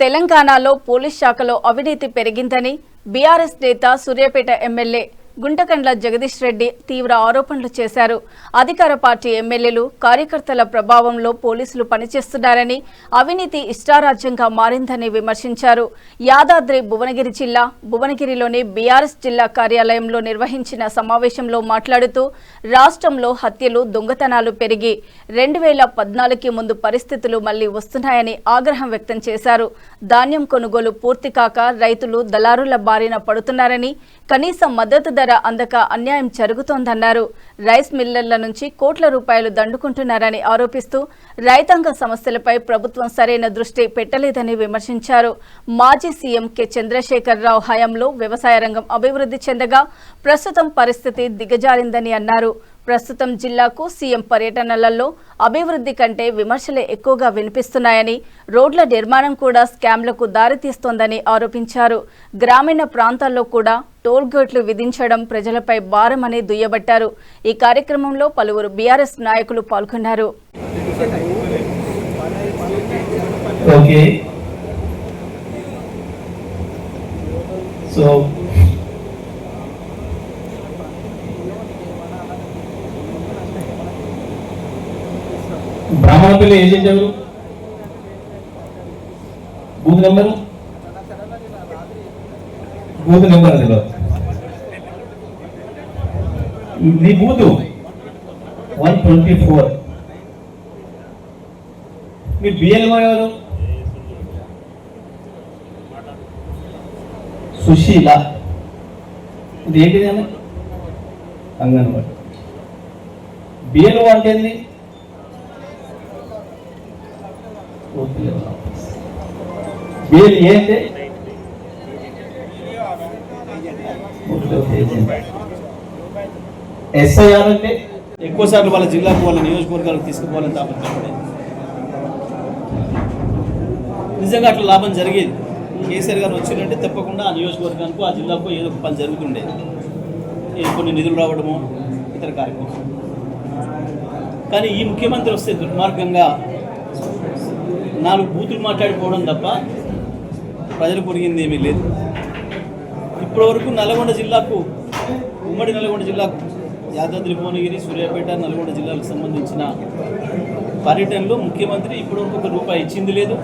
తెలంగాణలో పోలీస్ శాఖలో అవినీతి పెరిగిందని బీఆర్ఎస్ నేత సూర్యాపేట ఎమ్మెల్యే గుంటకండ్ల జగదీష్ రెడ్డి తీవ్ర ఆరోపణలు చేశారు. అధికార పార్టీ ఎమ్మెల్యేలు కార్యకర్తల ప్రభావంలో పోలీసులు పనిచేస్తున్నారని, అవినీతి ఇష్టారాజ్యంగా మారిందని విమర్శించారు. యాదాద్రి భువనగిరి జిల్లా భువనగిరిలోని బీఆర్ఎస్ జిల్లా కార్యాలయంలో నిర్వహించిన సమావేశంలో మాట్లాడుతూ రాష్ట్రంలో హత్యలు, దొంగతనాలు పెరిగి 2014కి ముందు పరిస్థితులు మళ్లీ వస్తున్నాయని ఆగ్రహం వ్యక్తం చేశారు. ధాన్యం కొనుగోలు పూర్తి కాక రైతులు దళారుల బారిన పడుతున్నారని, కనీస మద్దతు ధర అందక అన్యాయం జరుగుతోందన్నారు. రైస్ మిల్లర్ల నుంచి కోట్ల రూపాయలు దండుకుంటున్నారని ఆరోపిస్తూ రైతాంగ సమస్యలపై ప్రభుత్వం సరైన దృష్టి పెట్టలేదని విమర్శించారు. మాజీ సీఎం కె చంద్రశేఖరరావు హయాంలో వ్యవసాయ రంగం అభివృద్ధి చెందగా ప్రస్తుతం పరిస్థితి దిగజారిందని అన్నారు. ప్రస్తుతం జిల్లాకు సీఎం పర్యటనలలో అభివృద్ధి కంటే విమర్శలే ఎక్కువగా వినిపిస్తున్నాయని, రోడ్ల నిర్మాణం కూడా స్కామ్లకు దారితీస్తోందని ఆరోపించారు. గ్రామీణ ప్రాంతాల్లో కూడా టోల్ గేట్లు విధించడం ప్రజలపై భారమని దుయ్యబట్టారు. ఈ కార్యక్రమంలో పలువురు బీఆర్ఎస్ నాయకులు పాల్గొన్నారు. బ్రాహ్మణపల్లి ఏజెంట్ ఎవరు? బూత్ నెంబర్ తెలియదు. నీ బూత్ 124. మీ బిఎల్ఓ ఎవరు? సుశీల. ఇది ఏంటిది అన్న? అంగన్వాడి. బిఎల్ఓ అంటే ఏంది? ఏంటి? ఎస్ఐఆర్ అంటే ఎక్కువసార్లు వాళ్ళ జిల్లాకు, వాళ్ళ నియోజకవర్గాలకు తీసుకుపోవాలని తాపత్రపడే. నిజంగా అట్లా లాభం జరిగేది. కేసీఆర్ గారు వచ్చిందంటే తప్పకుండా ఆ నియోజకవర్గానికి, ఆ జిల్లాకు ఏదో ఒక పని జరుగుతుండేది. కొన్ని నిధులు రావడము, ఇతర కార్యక్రమాలు. కానీ ఈ ముఖ్యమంత్రి వస్తే దుర్మార్గంగా 4 బూతులు మాట్లాడిపోవడం తప్ప ప్రజలకు ఒరిగింది ఏమీ లేదు. ఇప్పటి వరకు నల్గొండ జిల్లాకు, ఉమ్మడి నల్గొండ జిల్లాకు, యాదాద్రి భువనగిరి, సూర్యాపేట, నల్గొండ జిల్లాలకు సంబంధించిన పర్యటనలో ముఖ్యమంత్రి ఇప్పటివరకు ₹1 ఇచ్చింది లేదు.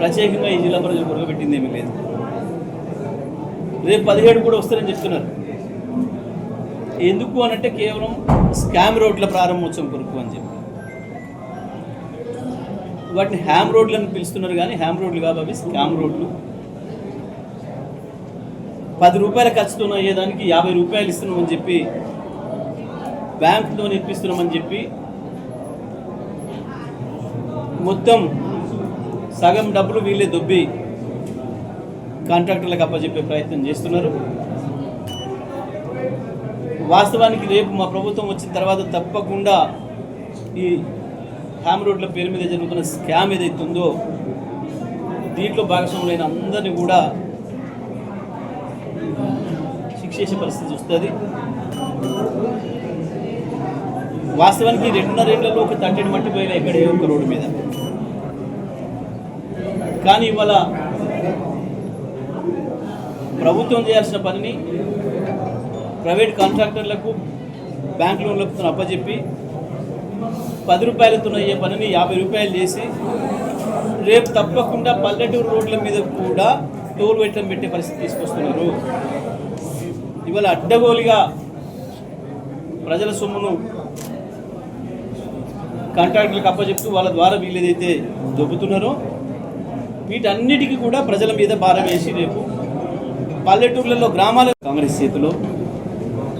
ప్రత్యేకంగా ఈ జిల్లా ప్రజలకు ఒరగబెట్టింది ఏమీ లేదు. రేపు 17 కూడా వస్తారని చెప్తున్నారు. ఎందుకు అనంటే కేవలం స్కామ్ రోడ్ల ప్రారంభోత్సవం కొరకు అని చెప్పి వాటిని హ్యామ్ రోడ్లు అని పిలుస్తున్నారు. కానీ హ్యామ్ రోడ్లు కావు, అవి స్కామ్ రోడ్లు. ₹10 ఖర్చుతో అయ్యేదానికి ₹50 ఇస్తున్నామని చెప్పి, బ్యాంకుతో ఇప్పిస్తున్నామని చెప్పి మొత్తం సగం డబ్బులు వీళ్ళే దొబ్బి కాంట్రాక్టర్లకు అప్పచెప్పే ప్రయత్నం చేస్తున్నారు. వాస్తవానికి రేపు మా ప్రభుత్వం వచ్చిన తర్వాత తప్పకుండా ఈ హ్యామ్ రోడ్ల పేరు మీద జరుగుతున్న స్కామ్ ఏదైతే ఉందో దీంట్లో భాగస్వాములైన అందరినీ కూడా శిక్షేసే పరిస్థితి వస్తుంది. వాస్తవానికి 2.5 ఏళ్లలో ఒక తట్టెడు మట్టిపోయినా ఎక్కడే ఒక రోడ్డు మీద. కానీ ఇవాళ ప్రభుత్వం చేయాల్సిన పనిని ప్రైవేట్ కాంట్రాక్టర్లకు, బ్యాంక్ లోన్లకు అప్పచెప్పి ₹10 అయ్యే పనిని ₹50 చేసి రేపు తప్పకుండా పల్లెటూరు రోడ్ల మీద కూడా టోల్ వేయటం పెట్టే పరిస్థితి తీసుకొస్తున్నారు. ఇవాళ అడ్డగోలుగా ప్రజల సొమ్మును కాంట్రాక్టర్లకు అప్పచెప్తూ వాళ్ళ ద్వారా వీళ్ళు ఏదైతే దొబ్బుతున్నారో వీటన్నిటికీ కూడా ప్రజల మీద భారం వేసి రేపు పల్లెటూర్లలో, గ్రామాల కాంగ్రెస్ చేతిలో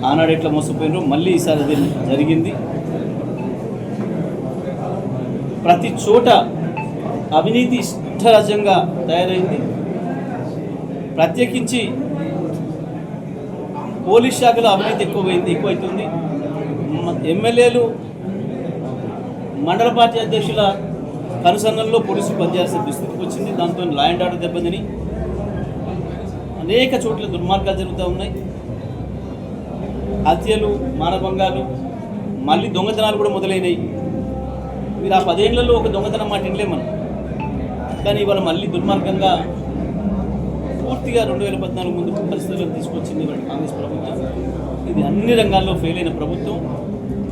ఆనాడు ఎట్లా మోసపోయినారో మళ్ళీ ఈసారి అది జరిగింది. ప్రతి చోట అవినీతి ఇష్టరాజ్యంగా తయారైంది. ప్రత్యేకించి పోలీస్ శాఖలో అవినీతి ఎక్కువైతుంది. ఎమ్మెల్యేలు, మండల పార్టీ అధ్యక్షుల కనుసన్నల్లో పోలీసులు పనిచేయాల్సిన దుస్థితికి వచ్చింది. దాంతో లా అండ్ ఆర్డర్ దెబ్బతిని అనేక చోట్ల దుర్మార్గాలు జరుగుతూ ఉన్నాయి. హత్యలు, మానభంగాలు, మళ్ళీ దొంగతనాలు కూడా మొదలైనవి. మీరు ఆ 10 ఏళ్లలో ఒక దొంగతనం మాట వినలే మనం. కానీ ఇవాళ మళ్ళీ దుర్మార్గంగా పూర్తిగా 2014 ముందు పరిస్థితులను తీసుకొచ్చింది ఇవాళ కాంగ్రెస్ ప్రభుత్వం. ఇది అన్ని రంగాల్లో ఫెయిల్ అయిన ప్రభుత్వం.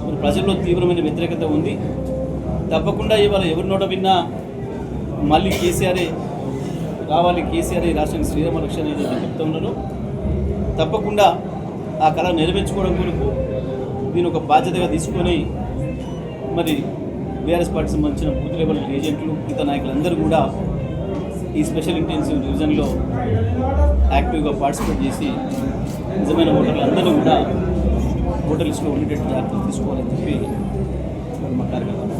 మరి ప్రజల్లో తీవ్రమైన వ్యతిరేకత ఉంది. తప్పకుండా ఇవాళ ఎవరి నోట విన్నా మళ్ళీ కేసీఆరే రావాలి, కేసీఆర్ ఈ రాష్ట్రానికి శ్రీరామ రక్షణ ఏదైతే చెప్తా ఉన్నారో తప్పకుండా ఆ కళ నెరవేర్చుకోవడం కొరకు దీని ఒక బాధ్యతగా తీసుకొని మరి బీఆర్ఎస్ పార్టీకి సంబంధించిన బూత్ లెవెల్ ఏజెంట్లు మిగతా నాయకులందరూ కూడా ఈ స్పెషల్ ఇంటెన్సివ్ డివిజన్లో యాక్టివ్గా పార్టిసిపేట్ చేసి నిజమైన ఓటర్లు అందరూ కూడా ఓటర్ లిస్టులో ఉండేటట్టు జాగ్రత్తలు తీసుకోవాలని చెప్పి మా కార్యక్రమం